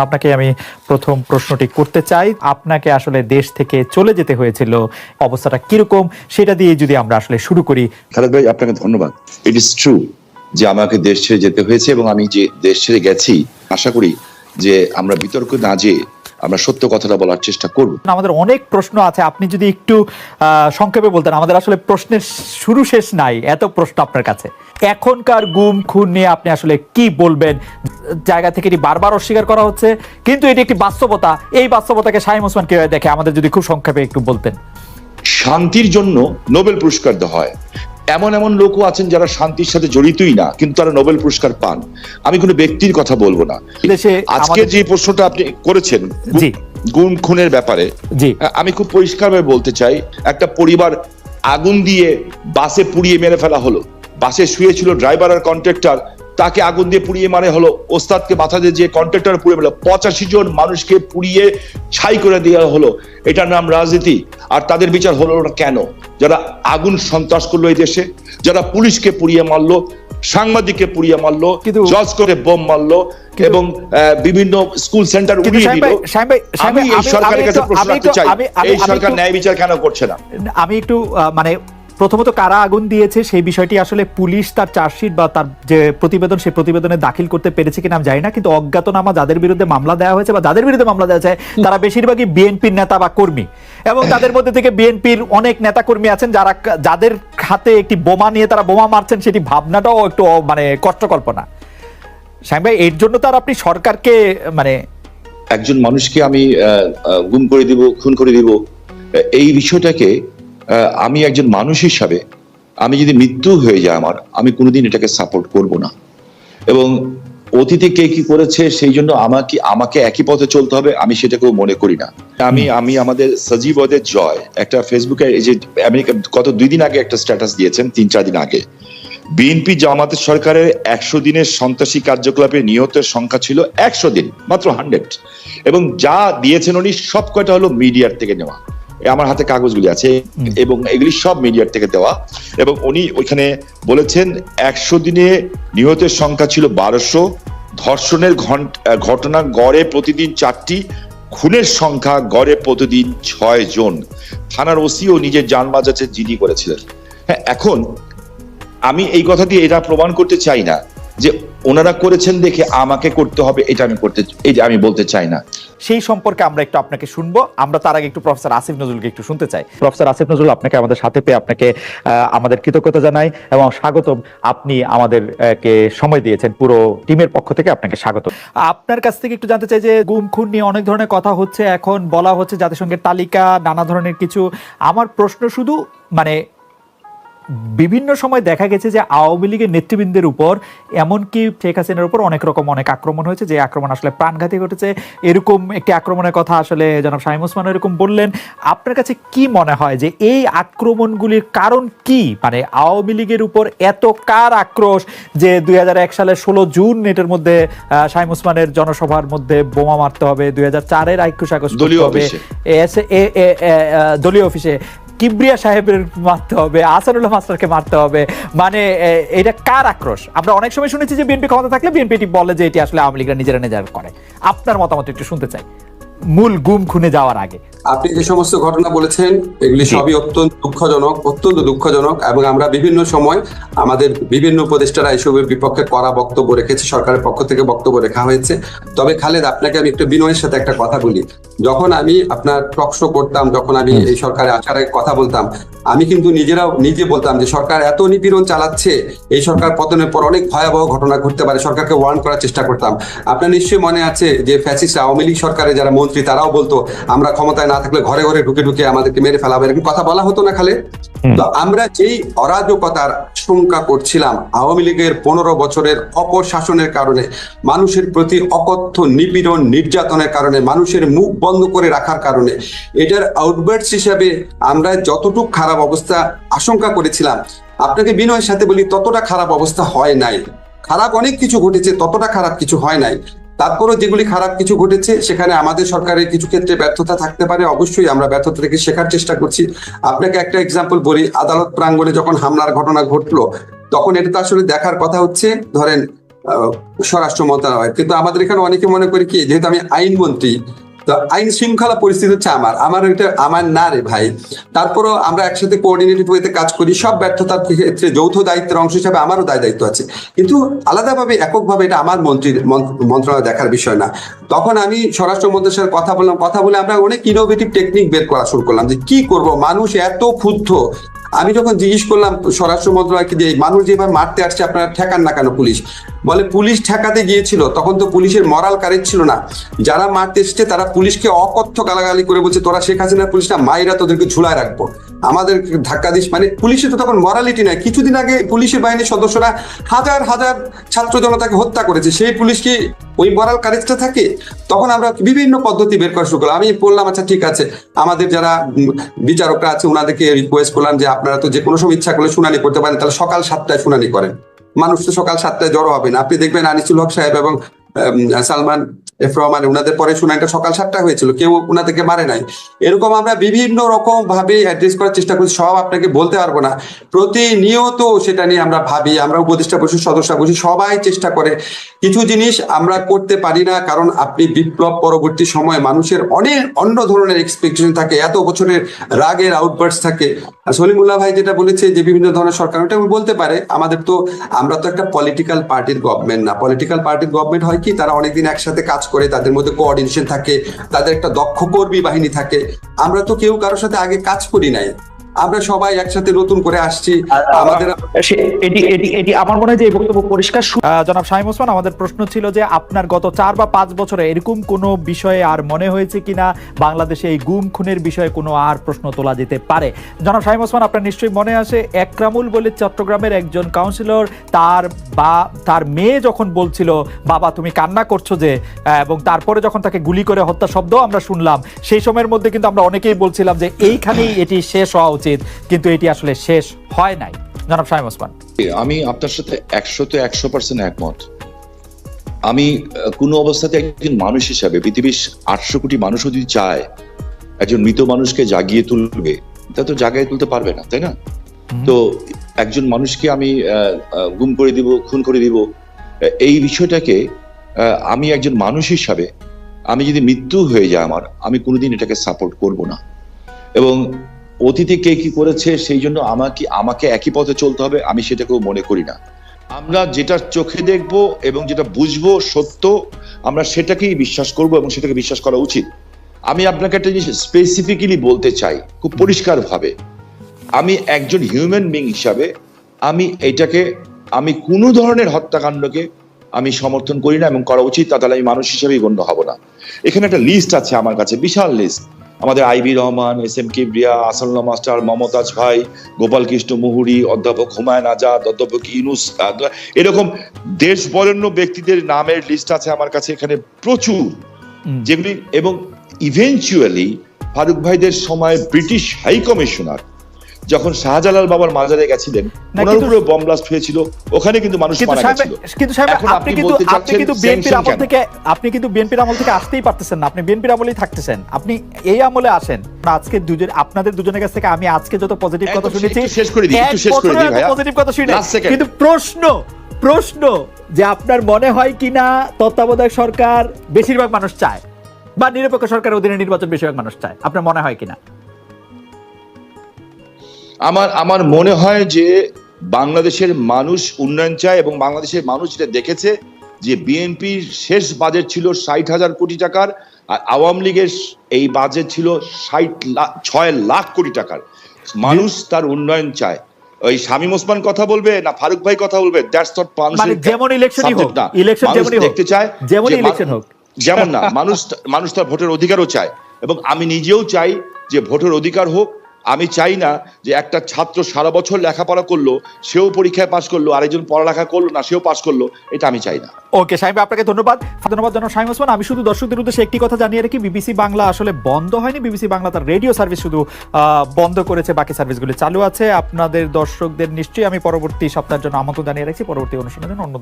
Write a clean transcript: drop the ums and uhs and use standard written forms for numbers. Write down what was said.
আপনাকে আমি প্রথম প্রশ্নটি করতে চাই, আপনাকে আসলে দেশ থেকে চলে যেতে হয়েছিল, অবস্থাটা কিরকম সেটা দিয়ে যদি আমরা আসলে শুরু করি। খালেদ ভাই, আপনাকে ধন্যবাদ। ইট ইজ ট্রু যে আমাকে দেশ ছেড়ে যেতে হয়েছে, এবং আমি যে দেশ ছেড়ে গেছি আশা করি যে আমরা বিতর্ক না যেয়ে আমরা সত্য কথাটা বলার চেষ্টা করব। আমাদের অনেক প্রশ্ন আছে, আপনি যদি একটু সংক্ষেপে বলতেন। আমাদের আসলে প্রশ্নের শুরু শেষ নাই, এত প্রশ্ন আপনার কাছে। এখনকার গুম খুন নিয়ে আপনি আসলে কি বলবেন? জায়গা থেকে এটি বারবার অস্বীকার করা হচ্ছে, কিন্তু এটি একটি বাস্তবতা। এই বাস্তবতাকে শামীম ওসমান কিভাবে দেখে, আমাদের যদি খুব সংক্ষেপে একটু বলতেন। শান্তির জন্য নোবেল পুরস্কার দেওয়া হয়, এমন এমন লোকও আছেন যারা শান্তির সাথে জড়িতই না, কিন্তু তারা নোবেল পুরস্কার পান। আমি কোনো ব্যক্তির কথা বলবো না। আজকে যে প্রশ্নটা আপনি করেছেন গুম খুনের ব্যাপারে, আমি খুব পরিষ্কারভাবে বলতে চাই, একটা পরিবার আগুন দিয়ে বাসে পুড়িয়ে মেরে ফেলা হলো। বাসে শুয়েছিল ড্রাইভার আর কন্ট্রাক্টর, তাকে আগুন দিয়ে পুড়িয়ে মারে হলো। ওস্তাদকে মাথা দিয়ে যে কন্ট্রাক্টর পুড়িয়ে মেরে 85 জন মানুষকে পুড়িয়ে ছাই করে দেওয়া হলো। এটার নাম রাজনীতি। আর তাদের বিচার হলো না কেন? যারা আগুন সন্ত্রাস করলো এই দেশে, যারা পুলিশকে পুড়িয়ে মারলো, সাংবাদিককে পুড়িয়ে মারলো, জজ করে বোম মারলো, এবং বিভিন্ন স্কুল সেন্টার উড়িয়ে দিল। আমি এই সরকারের কাছে প্রশ্ন রাখতে চাই, এই সরকার ন্যায় বিচার কেন করছে না? আমি একটু প্রথমত কারা আগুন দিয়েছে সেই বিষয়টি আসলে পুলিশ তার চার্জশিট বা তার যে প্রতিবেদন, সেই প্রতিবেদনে দাখিল করতে পেরেছে কিনা আমি জানি না, কিন্তু অজ্ঞাতনামা যাদের বিরুদ্ধে মামলা দেওয়া হয়েছে বা যাদের বিরুদ্ধে মামলা দেওয়া হয়েছে তারা বেশিরভাগই বিএনপির নেতা বা কর্মী, এবং তাদের মধ্যে থেকে বিএনপির অনেক নেতা কর্মী আছেন যাদের হাতে একটি বোমা নিয়ে তারা বোমা মারছেন, সেটি ভাবনাটাও একটু কষ্টকল্পনা। শামীম ভাই, এর জন্য তার আপনি সরকারকে একজন মানুষকে আমি গুম করে দিব, খুন করে দিব, এই বিষয়টাকে আমি একজন মানুষ হিসাবে, আমি যদি মৃত্যু হয়ে যায় আমার, আমি কোনোদিন এটাকে সাপোর্ট করব না। এবং অতীতে কে কি করেছে সেই জন্য আমাকে একই পথে চলতে হবে, আমি সেটাকেও মনে করি না। আমি আমাদের সজীবদের জয় একটা ফেসবুকে, এই যে আমেরিকা গত 2 দিন আগে একটা স্ট্যাটাস দিয়েছেন, 3-4 দিন আগে, বিএনপি জামাতের সরকারের 100 দিনের সন্ত্রাসী কার্যকলাপে নিহতের সংখ্যা ছিল 100 দিন, মাত্র 100, এবং যা দিয়েছেন উনি সব কয়টা হলো মিডিয়ার থেকে নেওয়া। আমার হাতে কাগজগুলি আছে, এবং এগুলি সব মিডিয়ার থেকে দেওয়া। এবং উনি ওইখানে বলেছেন 100 দিনে নিহতের সংখ্যা ছিল 1200, ধর্ষণের ঘটনা গড়ে প্রতিদিন 4টি, খুনের সংখ্যা গড়ে প্রতিদিন 6 জন। থানার ওসিও নিজের জান বাঁচাতে জিডি করেছিলেন। হ্যাঁ, এখন আমি এই কথা দিয়ে এটা প্রমাণ করতে চাই না যে ওনারা করেছেন দেখে আমাকে করতে হবে, এটা আমি বলতে চাই না। সেই সম্পর্কে আমরা একটু আপনাকে শুনবো। আমরা তার আগে একটু প্রফেসর আসিফ নজরুলকে একটু শুনতে চাই। প্রফেসর আসিফ নজরুল, আপনাকে আমাদের সাথে পেয়ে আপনাকে আমাদের কৃতজ্ঞতা জানাই এবং স্বাগতম। আপনি আমাদেরকে সময় দিয়েছেন, পুরো টিমের পক্ষ থেকে আপনাকে স্বাগত। আপনার কাছ থেকে একটু জানতে চাই যে গুম খুন নিয়ে অনেক ধরনের কথা হচ্ছে, এখন বলা হচ্ছে জাতিসংঘের তালিকা, নানা ধরনের কিছু। আমার প্রশ্ন শুধু বিভিন্ন সময় দেখা গেছে যে আওয়ামী লীগের নেতৃবৃন্দের উপর, এমনকি শেখ হাসিনার উপর অনেক আক্রমণ হয়েছে, যে আক্রমণ আসলে প্রাণঘাতী ঘটেছে। এরকম একটি আক্রমণের কথা আসলে জনাব শামীম ওসমান এরকম বললেন। আপনার কাছে কি মনে হয় যে এই আক্রমণগুলির কারণ কি? আওয়ামী লীগের উপর এত কার আক্রোশ যে 2001 সালের 16 জুন এটার মধ্যে শামীম ওসমানের জনসভার মধ্যে বোমা মারতে হবে, 2004-এর 21 আগস্ট দলীয় অফিসে কিবরিয়া সাহেবের মারতে হবে, আসানুল্লাহ মাস্টারকে মারতে হবে। এটা কার আক্রোশ? আমরা অনেক সময় শুনেছি যে বিএনপি ক্ষমতা থাকলে বিএনপি বলে যে এটি আসলে আওয়ামী লীগরা নিজেরা করে। আপনার মতামত একটু শুনতে চাই মূল গুম খুনে যাওয়ার আগে। আপনি যে সমস্ত ঘটনা বলেছেন এগুলি সবই অত্যন্ত দুঃখজনক, এবং আমরা বিভিন্ন সময় আমাদের বিভিন্ন উপদেষ্টারা এসবের বিপক্ষে কড়া বক্তব্য রেখেছে, সরকারের পক্ষ থেকে বক্তব্য রেখা হয়েছে। তবে খালেদ, আপনাকে আমি একটু বিনয়ের সাথে একটা কথা বলি। যখন আমি আপনার টক শো করতাম, যখন আমি এই সরকারে আসার আগে কথা বলতাম, আমি কিন্তু নিজে বলতাম যে সরকার এত নিপীড়ন চালাচ্ছে, এই সরকার পতনের পর অনেক ভয়াবহ ঘটনা ঘটতে পারে, সরকারকে ওয়ার্ন করার চেষ্টা করতাম। আপনার নিশ্চয়ই মনে আছে যে ফ্যাসিস্ট আওয়ামী লীগ সরকারের যারা মন্ত্রী তারাও বলতো আমরা ক্ষমতায় না থাকলে ঘরে ঘরে ঢুকে আমাদেরকে মেরে ফেলাবে, এরকম কথা বলা হতো না খালেদ? তো আমরা যেই অরাজকতার আশঙ্কা করছিলাম আওয়ামী লীগের 15 বছরের অপশাসনের কারণে, মানুষের প্রতি অকথ্য নিপীড়ন নির্যাতনের কারণে, মানুষের মুখ বন্ধ করে রাখার কারণে, এটার আউটবার্টস হিসাবে আমরা যতটুকু খারাপ অবস্থা আশঙ্কা করেছিলাম, আপনাকে বিনয়ের সাথে বলি ততটা খারাপ অবস্থা হয় নাই। খারাপ অনেক কিছু ঘটেছে, ততটা খারাপ কিছু হয় নাই। তারপরও যেগুলি খারাপ কিছু ঘটেছে সেখানে আমাদের সরকারের কিছু ক্ষেত্রে ব্যর্থতা থাকতে পারে, অবশ্যই আমরা ব্যর্থতা থেকে শেখার চেষ্টা করছি। আপনাকে একটা এক্সাম্পল বলি, আদালত প্রাঙ্গণে যখন হামলার ঘটনা ঘটলো, তখন এটা তো আসলে দেখার কথা হচ্ছে, ধরেন স্বরাষ্ট্র মন্ত্রণালয়, কিন্তু আমাদের এখানে অনেকে মনে করে কি, যেহেতু আমি আইনমন্ত্রী, তো আইন শৃঙ্খলা পরিস্থিতি হচ্ছে আমার এটা আমার না রে ভাই। তারপরও আমরা একসাথে কোঅর্ডিনেটেড ওয়েতে কাজ করি, সব ব্যর্থতার ক্ষেত্রে যৌথ দায়িত্বের অংশ হিসাবে আমারও দায়িত্ব আছে, কিন্তু আলাদাভাবে এককভাবে এটা আমার মন্ত্রণালয় দেখার বিষয় না। তখন আমি স্বরাষ্ট্র মন্ত্রীর সাথে কথা বলে আমরা অনেক ইনোভেটিভ টেকনিক বের করা শুরু করলাম যে কি করব, মানুষ এত ক্ষুব্ধ। আমি যখন জিজ্ঞেস করলাম স্বরাষ্ট্র মন্ত্রণালয়কে যে মানুষ যেভাবে মারতে আসছে আপনারা ঠেকান না কেন, পুলিশ বলে পুলিশ ঠেকাতে গিয়েছিল, তখন তো পুলিশের মরাল কারেজ ছিল না, যারা মারতে এসছে তারা পুলিশকে অকথ্য গালাগালি করে বলছে তোরা শেখ হাসিনার পুলিশ না, মাইরা তোদেরকে ঝুলায় রাখবো, আমাদের ধাক্কা দিস। মানে পুলিশের তো তখন মরালিটি নাই। কিছুদিন আগে পুলিশের বাহিনীর সদস্যরা হাজার হাজার ছাত্র জনতাকে হত্যা করেছে, সেই পুলিশ কি ওই মরাল কারেজটা থাকে? তখন আমরা বিভিন্ন পদ্ধতি বের করা শুরু করলাম। আমি বললাম আচ্ছা ঠিক আছে, আমাদের যারা বিচারকরা আছে ওনাদেরকে রিকোয়েস্ট করলাম যে আপনারা তো যে কোনো সময় ইচ্ছা করলে শুনানি করতে পারেন, তাহলে সকাল 7টায় শুনানি করেন, মানুষ তো সকাল 7টায় জড়ো হবে না। আপনি দেখবেন আনিসুল হক সাহেব এবং সালমান এফ রহমান ওনাদের পরে শুনানিটা সকাল 7টায় হয়েছিল, কেউ ওনাদেরকে মারে নাই। এরকম আমরা বিভিন্ন রকম ভাবে অ্যাড্রেস করার চেষ্টা করছি, সব আপনাকে বলতে পারবো না। প্রতিনিয়ত সেটা নিয়ে আমরা ভাবি, আমরা উপদেষ্টা পরিষদ সদস্য বসি, সবাই চেষ্টা করে। কিছু জিনিস আমরা করতে পারি না, কারণ আপনি বিপ্লব পরবর্তী সময়ে মানুষের অনেক অন্য ধরনের এক্সপেকটেশন থাকে, এত বছরের রাগের আউটবার্স থাকে। সলিমুল্লাহ ভাই যেটা বলেছে যে বিভিন্ন ধরনের সরকার, ওটা বলতে পারে, আমরা তো একটা পলিটিক্যাল পার্টির গভর্নমেন্ট না। পলিটিক্যাল পার্টির গভর্নমেন্ট হয় কি, তারা অনেকদিন একসাথে কাজ করে, তাদের মধ্যে কোঅর্ডিনেশন থাকে, তাদের একটা দক্ষ কর্মী বাহিনী থাকে। আমরা তো কেউ কারোর সাথে আগে কাজ করি নাই, আমরা সবাই একসাথে নতুন করে আসছি। আমাদের এটি আমার মনে হয় যে এই বক্তব্য পরিষ্কার। জনাব শামীম ওসমান, আমাদের প্রশ্ন ছিল যে আপনার গত 4 বা 5 বছরে এরকম কোনো বিষয়ে আর মনে হয়েছে কিনা বাংলাদেশে এই গুম খুনের বিষয়ে কোনো আর প্রশ্ন তোলা যেতে পারে? জনাব শামীম ওসমান, আপনার নিশ্চয়ই মনে আছে একরামুল বলে চট্টগ্রামের একজন কাউন্সিলর, তার মেয়ে যখন বলছিল বাবা তুমি কান্না করছো যে, এবং তারপরে যখন তাকে গুলি করে হত্যা শব্দ আমরা শুনলাম, সেই সময়ের মধ্যে কিন্তু আমরা অনেকেই বলছিলাম যে এইখানেই এটি শেষ হওয়া উচিত, কিন্তু এটি আসলে শেষ হয় নাই। জনাব শামীম ওসমান, আমি আপনার সাথে 100% একমত। আমি কোন অবস্থাতে একজন মানুষ হিসাবে, পৃথিবীর 800 কোটি মানুষও যদি চায় একজন মৃত মানুষকে জাগিয়ে তুলবে, তা তো জাগিয়ে তুলতে পারবে না, তাই না? তো একজন মানুষকে আমি গুম করে দিব, খুন করে দিব, এই বিষয়টাকে আমি একজন মানুষ হিসাবে, আমি যদি মৃত্যু হয়ে যায় আমার, আমি কোনোদিন এটাকে সাপোর্ট করব না। এবং অতীতে কে কি করেছে সেই জন্য আমাকে একই পথে চলতে হবে, আমি সেটাকেও মনে করি না। আমরা যেটা চোখে দেখব এবং যেটা বুঝবো সত্য, আমরা সেটাকেই বিশ্বাস করব এবং সেটাকে বিশ্বাস করা উচিত। আমি আপনাকে একটা জিনিস স্পেসিফিক্যালি বলতে চাই খুব পরিষ্কার ভাবে, আমি একজন হিউম্যান বিং হিসাবে আমি কোনো ধরনের হত্যাকাণ্ডকে আমি সমর্থন করি না এবং করা উচিত, তাহলে আমি মানুষ হিসেবেই গণ্য হব না। এখানে একটা লিস্ট আছে আমার কাছে, বিশাল লিস্ট। আমাদের IB Rahman, SM Kibria, Asadullah master, Momtaz ভাই, গোপাল কৃষ্ণ মুহুরী, অধ্যাপক হুমায়ুন আজাদ, অধ্যাপক ইউনুস, এরকম দেশ বরেণ্য ব্যক্তিদের নামের লিস্ট আছে আমার কাছে এখানে প্রচুর, যেগুলি, এবং ইভেনচুয়ালি ফারুক ভাইদের সময় ব্রিটিশ হাই কমিশনার যখন শাহজালাল বাবার মাজারে গেছিলেন, ওনার উপরে বম ব্লাস্ট হয়েছিল, ওখানে কিন্তু মানুষ মারা গেছিল। কিন্তু আপনি কিন্তু বিএনপির আমল থেকে আসতেই পারতেছেন না, আপনি বিএনপির আমলেই থাকতেছেন, আপনি এই আমলে আসেন। আজকে আপনাদের দুজনের কাছ থেকে আমি আজকে যত পজিটিভ কথা শুনেছি, পজিটিভ কথা শুনে, কিন্তু প্রশ্ন যে আপনার মনে হয় কিনা তত্ত্বাবধায়ক সরকার বেশিরভাগ মানুষ চায়, বা নিরপেক্ষ সরকারের অধীনে নির্বাচন বেশিরভাগ মানুষ চায়, আপনার মনে হয় কিনা? আমার মনে হয় যে বাংলাদেশের মানুষ উন্নয়ন চায়, এবং বাংলাদেশের মানুষ যেটা দেখেছে যে বিএনপির শেষ বাজেট ছিল 60,000 কোটি টাকার, আর আওয়ামী লীগের এই বাজেট ছিল 6 লাখ কোটি টাকার। মানুষ তার উন্নয়ন চায়। ওই শামীম ওসমান কথা বলবে না ফারুক ভাই কথা বলবে, দ্যাটস নট মানুষের, যেমন ইলেকশনই হোক, ইলেকশন যেমনই দেখতে চায়, যেমন ইলেকশন হোক, যেমন না, মানুষ তার ভোটের অধিকারও চায়, এবং আমি নিজেও চাই যে ভোটের অধিকার হোক। আমি চাই না যে একটা ছাত্র সারা বছর লেখাপড়া করলো, সেও পরীক্ষায় পাশ করলো, আরেকজন পড়ালেখা করলো না, সেও পাশ করলো, এটা আমি চাই না। ওকে শামীম, আপনাকে ধন্যবাদ জানাব শামীম ওসমান। আমি শুধু দর্শকদের উদ্দেশ্যে একটি কথা জানিয়ে রাখি, বিবিসি বাংলা আসলে বন্ধ হয়নি, বিবিসি বাংলা তার রেডিও সার্ভিস শুধু বন্ধ করেছে, বাকি সার্ভিসগুলো চালু আছে। আপনাদের দর্শকদের নিশ্চয়ই আমি পরবর্তী সপ্তাহের জন্য আমন্ত্রণ জানিয়ে রাখছি, পরবর্তী অনুষ্ঠানের জন্য অন্য